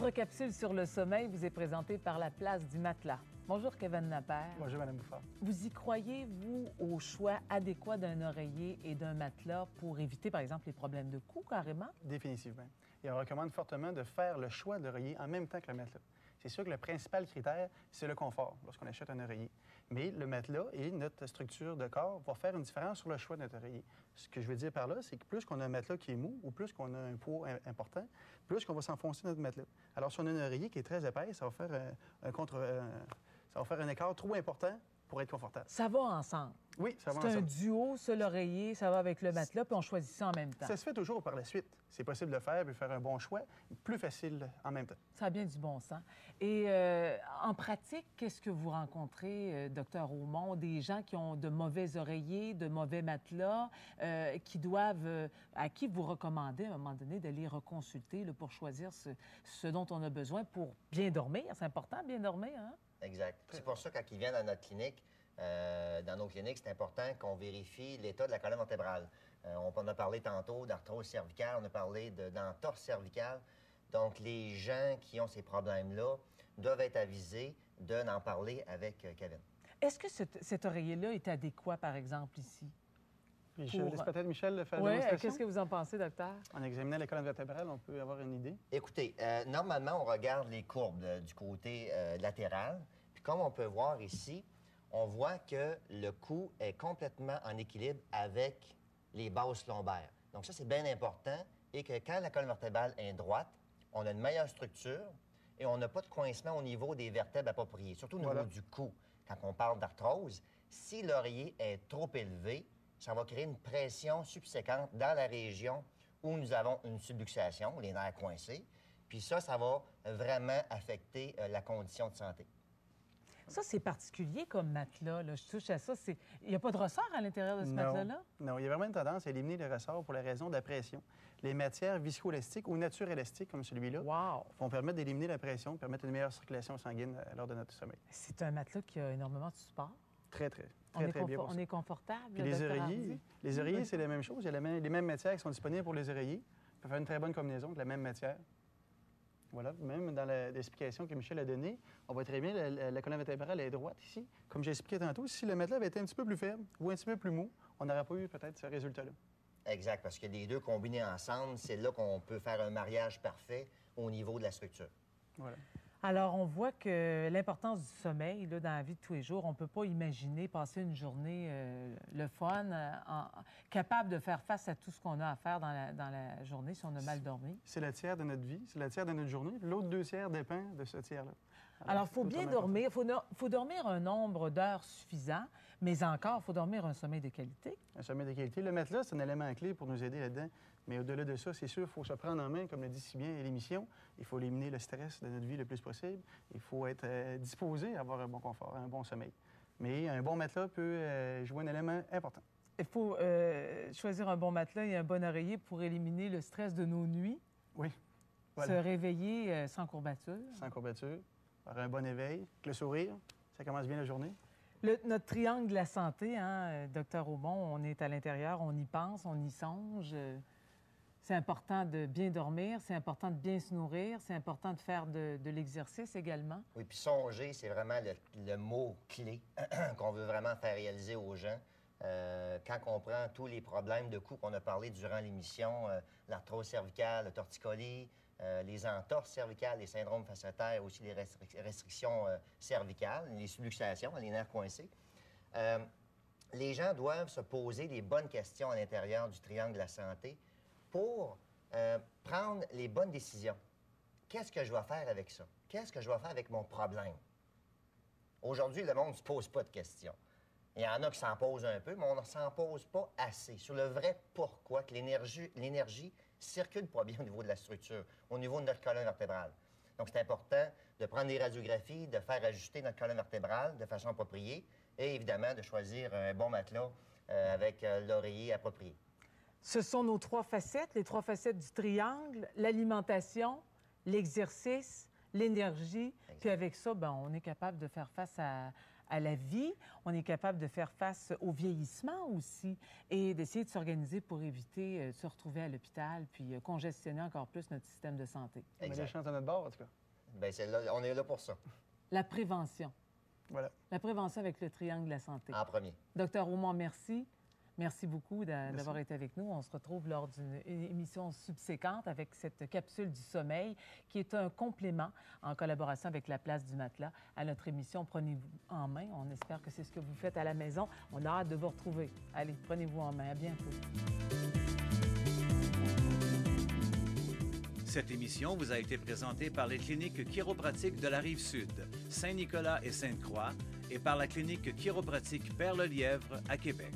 Votre capsule sur le sommeil vous est présentée par la Place du Matelas. Bonjour, Kevin Napper. Bonjour, Mme Bouffard. Vous y croyez, vous, au choix adéquat d'un oreiller et d'un matelas pour éviter, par exemple, les problèmes de cou, carrément? Définitivement. Et on recommande fortement de faire le choix d'oreiller en même temps que le matelas. C'est sûr que le principal critère, c'est le confort lorsqu'on achète un oreiller. Mais le matelas et notre structure de corps vont faire une différence sur le choix de notre oreiller. Ce que je veux dire par là, c'est que plus qu'on a un matelas qui est mou ou plus qu'on a un poids important, plus qu'on va s'enfoncer notre matelas. Alors, si on a un oreiller qui est très épais, ça va faire ça va faire un écart trop important pour être confortable. Ça va ensemble. Oui, ça va ensemble. C'est un duo, ça, l'oreiller, ça va avec le matelas, puis on choisit ça en même temps. Ça se fait toujours par la suite. C'est possible de le faire et faire un bon choix, plus facile en même temps. Ça a bien du bon sens. Et en pratique, qu'est-ce que vous rencontrez, Dr Aumont, des gens qui ont de mauvais oreillers, de mauvais matelas, à qui vous recommandez à un moment donné d'aller reconsulter là, pour choisir ce dont on a besoin pour bien dormir? C'est important, bien dormir, hein? Exact. C'est pour ça, quand ils viennent à notre clinique, dans nos cliniques, c'est important qu'on vérifie l'état de la colonne vertébrale. On en a parlé tantôt d'arthrose cervicale, on a parlé d'entorse cervicale. Donc, les gens qui ont ces problèmes-là doivent être avisés d'en parler avec Kevin. Est-ce que cet oreiller-là est adéquat, par exemple, ici? Je laisse peut-être Michel faire la Oui, démonstration. qu'est-ce que vous en pensez, docteur? En examinant la colonne vertébrale, on peut avoir une idée. Écoutez, normalement, on regarde les courbes du côté latéral. Puis comme on peut voir ici, on voit que le cou est complètement en équilibre avec les bases lombaires. Donc ça, c'est bien important. Et que quand la colonne vertébrale est droite, on a une meilleure structure et on n'a pas de coincement au niveau des vertèbres appropriées, surtout au niveau du cou. Quand on parle d'arthrose, si l'oreiller est trop élevé, ça va créer une pression subséquente dans la région où nous avons une subluxation, les nerfs coincés. Puis ça va vraiment affecter la condition de santé. Ça, c'est particulier comme matelas. Là. Je touche à ça. Il n'y a pas de ressort à l'intérieur de ce matelas-là? Non, il y a vraiment une tendance à éliminer les ressorts pour la raison de la pression. Les matières viscoélastiques ou nature-élastiques, comme celui-là, vont permettre d'éliminer la pression, permettre une meilleure circulation sanguine lors de notre sommeil. C'est un matelas qui a énormément de support? Très bien. On est confortable? Puis les oreillers, c'est la même chose. Il y a les mêmes matières qui sont disponibles pour les oreillers. On peut faire une très bonne combinaison de la même matière. Voilà, même dans l'explication que Michel a donnée, on voit très bien la colonne vertébrale est droite ici. Comme j'ai expliqué tantôt, si le matelas avait été un petit peu plus faible ou un petit peu plus mou, on n'aurait pas eu peut-être ce résultat-là. Exact, parce que les deux combinés ensemble, c'est là qu'on peut faire un mariage parfait au niveau de la structure. Voilà. Alors, on voit que l'importance du sommeil là, dans la vie de tous les jours, on ne peut pas imaginer passer une journée le fun, capable de faire face à tout ce qu'on a à faire dans la journée si on a mal dormi. C'est le tiers de notre vie, c'est le tiers de notre journée. L'autre 2 tiers dépend de ce tiers-là. Alors, il faut bien dormir. Il faut dormir un nombre d'heures suffisant, mais encore, il faut dormir un sommeil de qualité. Un sommeil de qualité. Le matelas, c'est un élément clé pour nous aider là-dedans. Mais au-delà de ça, c'est sûr, il faut se prendre en main, comme le dit si bien l'émission. Il faut éliminer le stress de notre vie le plus possible. Il faut être disposé à avoir un bon confort, un bon sommeil. Mais un bon matelas peut jouer un élément important. Il faut choisir un bon matelas et un bon oreiller pour éliminer le stress de nos nuits. Oui. Voilà. Se réveiller sans courbature. Sans courbature. Avoir un bon éveil, avec le sourire, ça commence bien la journée. Notre triangle de la santé, hein, Dr Aumont, on est à l'intérieur, on y pense, on y songe. C'est important de bien dormir, c'est important de bien se nourrir, c'est important de faire de l'exercice également. Oui, puis songer, c'est vraiment le mot clé qu'on veut vraiment faire réaliser aux gens. Quand on prend tous les problèmes de cou qu'on a parlé durant l'émission, l'arthrose cervicale, le torticolis, les entorses cervicales, les syndromes fasciataires, aussi les restrictions cervicales, les subluxations, les nerfs coincés. Les gens doivent se poser les bonnes questions à l'intérieur du triangle de la santé pour prendre les bonnes décisions. Qu'est-ce que je vais faire avec ça? Qu'est-ce que je vais faire avec mon problème? Aujourd'hui, le monde ne se pose pas de questions. Il y en a qui s'en posent un peu, mais on ne s'en pose pas assez sur le vrai pourquoi que l'énergie circule pas bien au niveau de la structure, au niveau de notre colonne vertébrale. Donc, c'est important de prendre des radiographies, de faire ajuster notre colonne vertébrale de façon appropriée et évidemment de choisir un bon matelas avec l'oreiller approprié. Ce sont nos 3 facettes, les 3 facettes du triangle, l'alimentation, l'exercice, l'énergie. Puis avec ça, bien, on est capable de faire face à à la vie. On est capable de faire face au vieillissement aussi et d'essayer de s'organiser pour éviter de se retrouver à l'hôpital puis congestionner encore plus notre système de santé. On met les chances de notre bord, en tout cas. Bien, on est là pour ça. La prévention. Voilà. La prévention avec le triangle de la santé. En premier. Docteur Aumont, merci. Merci beaucoup d'avoir été avec nous. On se retrouve lors d'une émission subséquente avec cette capsule du sommeil qui est un complément en collaboration avec la Place du Matelas à notre émission Prenez-vous en main. On espère que c'est ce que vous faites à la maison. On a hâte de vous retrouver. Allez, prenez-vous en main. À bientôt. Cette émission vous a été présentée par les cliniques chiropratiques de la Rive-Sud, Saint-Nicolas et Sainte-Croix, et par la clinique chiropratique Père-le-Lièvre à Québec.